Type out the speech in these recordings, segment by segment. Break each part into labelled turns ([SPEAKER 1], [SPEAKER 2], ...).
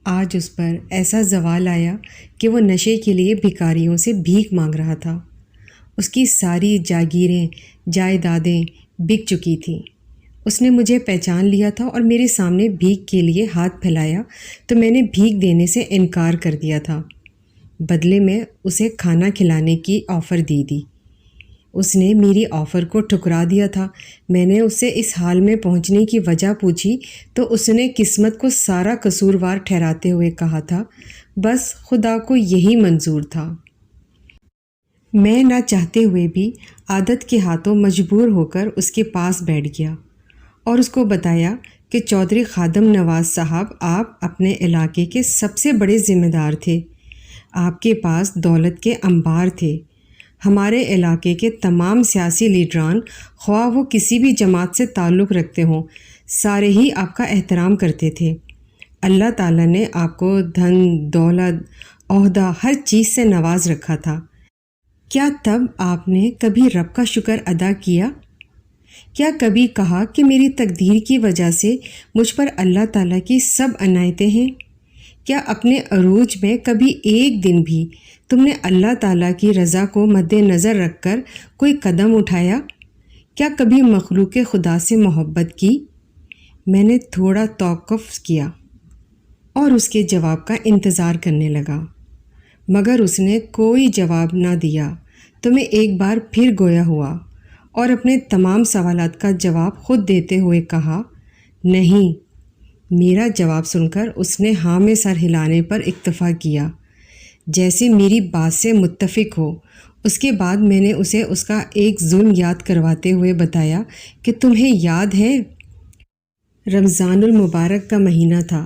[SPEAKER 1] آج اس پر ایسا زوال آیا کہ وہ نشے کے لیے بھکاریوں سے بھیک مانگ رہا تھا۔ اس کی ساری جاگیریں جائیدادیں بک چکی تھیں۔ اس نے مجھے پہچان لیا تھا اور میرے سامنے بھیک کے لیے ہاتھ پھیلایا تو میں نے بھیک دینے سے انکار کر دیا تھا۔ بدلے میں اسے کھانا کھلانے کی آفر دی۔ اس نے میری آفر کو ٹھکرا دیا تھا۔ میں نے اس سے اس حال میں پہنچنے کی وجہ پوچھی تو اس نے قسمت کو سارا قصوروار ٹھہراتے ہوئے کہا تھا، بس خدا کو یہی منظور تھا۔ میں نہ چاہتے ہوئے بھی عادت کے ہاتھوں مجبور ہو کر اس کے پاس بیٹھ گیا اور اس کو بتایا کہ چودھری خادم نواز صاحب آپ اپنے علاقے کے سب سے بڑے ذمہ دار تھے۔ آپ کے پاس دولت کے انبار تھے۔ ہمارے علاقے کے تمام سیاسی لیڈران، خواہ وہ کسی بھی جماعت سے تعلق رکھتے ہوں، سارے ہی آپ کا احترام کرتے تھے۔ اللہ تعالیٰ نے آپ کو دھن، دولت، عہدہ، ہر چیز سے نواز رکھا تھا۔ کیا تب آپ نے کبھی رب کا شکر ادا کیا؟ کیا کبھی کہا کہ میری تقدیر کی وجہ سے مجھ پر اللہ تعالیٰ کی سب عنایتیں ہیں؟ کیا اپنے عروج میں کبھی ایک دن بھی تم نے اللہ تعالیٰ کی رضا کو مد نظر رکھ کر کوئی قدم اٹھایا؟ کیا کبھی مخلوق خدا سے محبت کی؟ میں نے تھوڑا توقف کیا اور اس کے جواب کا انتظار کرنے لگا، مگر اس نے کوئی جواب نہ دیا تو میں ایک بار پھر گویا ہوا اور اپنے تمام سوالات کا جواب خود دیتے ہوئے کہا، نہیں۔ میرا جواب سن کر اس نے ہاں میں سر ہلانے پر اکتفا کیا، جیسے میری بات سے متفق ہو۔ اس کے بعد میں نے اسے اس کا ایک ظلم یاد کرواتے ہوئے بتایا کہ تمہیں یاد ہے، رمضان المبارک کا مہینہ تھا،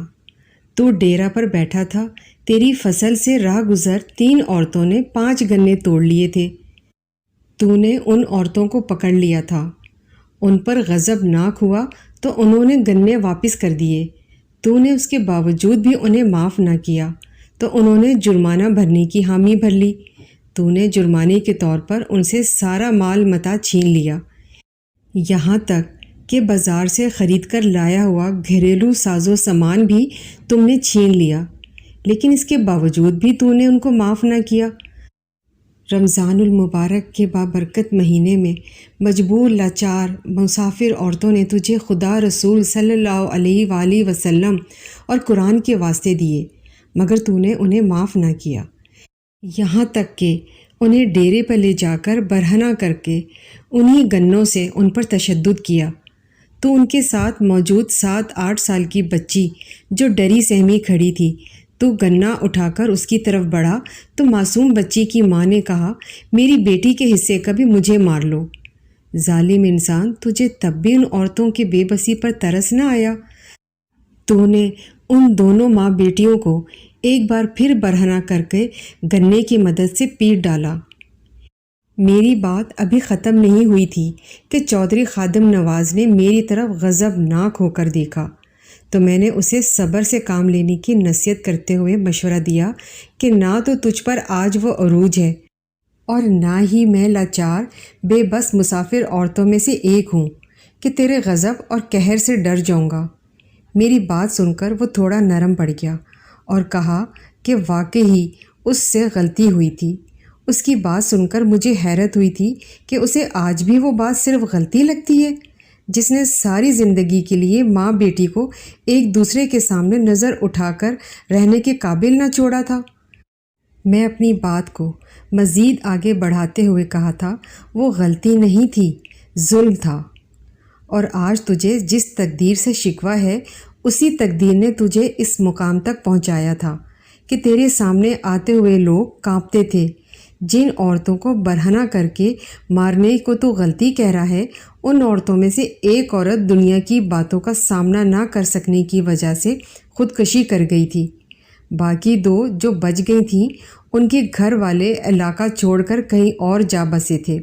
[SPEAKER 1] تو ڈیرا پر بیٹھا تھا، تیری فصل سے راہ گزر 3 عورتوں نے 5 گنے توڑ لیے تھے۔ تو نے ان عورتوں کو پکڑ لیا تھا، ان پر غضبناک ہوا تو انہوں نے گنے واپس کر دیے۔ تو نے اس کے باوجود بھی انہیں معاف نہ کیا تو انہوں نے جرمانہ بھرنے کی حامی بھر لی۔ تو نے جرمانے کے طور پر ان سے سارا مال متاع چھین لیا، یہاں تک کہ بازار سے خرید کر لایا ہوا گھریلو ساز و سامان بھی تم نے چھین لیا، لیکن اس کے باوجود بھی تو نے ان کو معاف نہ کیا۔ رمضان المبارک کے بابرکت مہینے میں مجبور، لاچار، مسافر عورتوں نے تجھے خدا، رسول صلی اللہ علیہ وآلہ وسلم اور قرآن کے واسطے دیے، مگر تو نے انہیں معاف نہ کیا، یہاں تک کہ انہیں ڈیرے پر لے جا کر برہنہ کر کے انہی گنوں سے ان پر تشدد کیا۔ تو ان کے ساتھ موجود 7-8 سال کی بچی جو ڈری سہمی کھڑی تھی، تو گنا اٹھا کر اس کی طرف بڑھا تو معصوم بچی کی ماں نے کہا، میری بیٹی کے حصے کا بھی مجھے مار لو۔ ظالم انسان، تجھے تب بھی ان عورتوں کی بے بسی پر ترس نہ آیا؟ تو نے ان دونوں ماں بیٹیوں کو ایک بار پھر برہنہ کر کے گنے کی مدد سے پیٹ ڈالا۔ میری بات ابھی ختم نہیں ہوئی تھی کہ چودھری خادم نواز نے میری طرف غضبناک ہو کر دیکھا تو میں نے اسے صبر سے کام لینے کی نصیحت کرتے ہوئے مشورہ دیا کہ نہ تو تجھ پر آج وہ عروج ہے اور نہ ہی میں لاچار بے بس مسافر عورتوں میں سے ایک ہوں کہ تیرے غضب اور قہر سے ڈر جاؤں گا۔ میری بات سن کر وہ تھوڑا نرم پڑ گیا اور کہا کہ واقعی اس سے غلطی ہوئی تھی۔ اس کی بات سن کر مجھے حیرت ہوئی تھی کہ اسے آج بھی وہ بات صرف غلطی لگتی ہے، جس نے ساری زندگی کے لیے ماں بیٹی کو ایک دوسرے کے سامنے نظر اٹھا کر رہنے کے قابل نہ چھوڑا تھا۔ میں اپنی بات کو مزید آگے بڑھاتے ہوئے کہا تھا، وہ غلطی نہیں تھی، ظلم تھا، اور آج تجھے جس تقدیر سے شکوہ ہے، اسی تقدیر نے تجھے اس مقام تک پہنچایا تھا کہ تیرے سامنے آتے ہوئے لوگ کانپتے تھے۔ جن عورتوں کو برہنہ کر کے مارنے کو تو غلطی کہہ رہا ہے، ان عورتوں میں سے ایک عورت دنیا کی باتوں کا سامنا نہ کر سکنے کی وجہ سے خودکشی کر گئی تھی۔ باقی 2 جو بچ گئی تھیں، ان کے گھر والے علاقہ چھوڑ کر کہیں اور جا بسے تھے،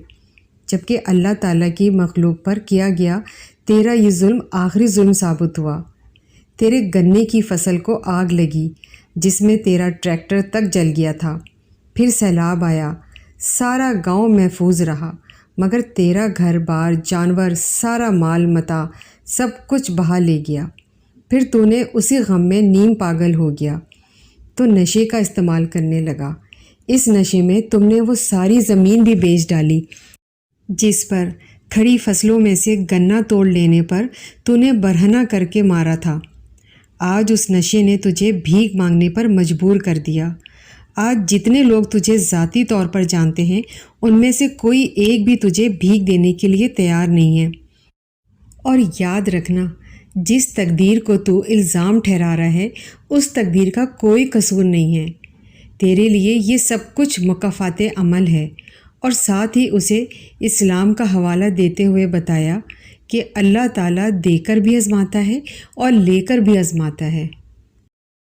[SPEAKER 1] جبکہ اللہ تعالیٰ کی مخلوق پر کیا گیا تیرا یہ ظلم آخری ظلم ثابت ہوا۔ تیرے گنے کی فصل کو آگ لگی جس میں تیرا ٹریکٹر تک جل گیا تھا، پھر سیلاب آیا، سارا گاؤں محفوظ رہا، مگر تیرا گھر بار، جانور، سارا مال متاع سب کچھ بہا لے گیا۔ پھر تو نے اسی غم میں نیم پاگل ہو گیا تو نشے کا استعمال کرنے لگا۔ اس نشے میں تم نے وہ ساری زمین بھی بیچ ڈالی جس پر کھڑی فصلوں میں سے گنا توڑ لینے پر تو نے برہنہ کر کے مارا تھا۔ آج اس نشے نے تجھے بھیک مانگنے پر مجبور کر دیا۔ آج جتنے لوگ تجھے ذاتی طور پر جانتے ہیں ان میں سے کوئی ایک بھی تجھے بھیک دینے کے لیے تیار نہیں ہے۔ اور یاد رکھنا، جس تقدیر کو تو الزام ٹھہرا رہا ہے اس تقدیر کا کوئی قصور نہیں ہے۔ تیرے لیے یہ سب کچھ مکافات عمل ہے۔ اور ساتھ ہی اسے اسلام کا حوالہ دیتے ہوئے بتایا کہ اللہ تعالیٰ دے کر بھی آزماتا ہے اور لے کر بھی آزماتا ہے۔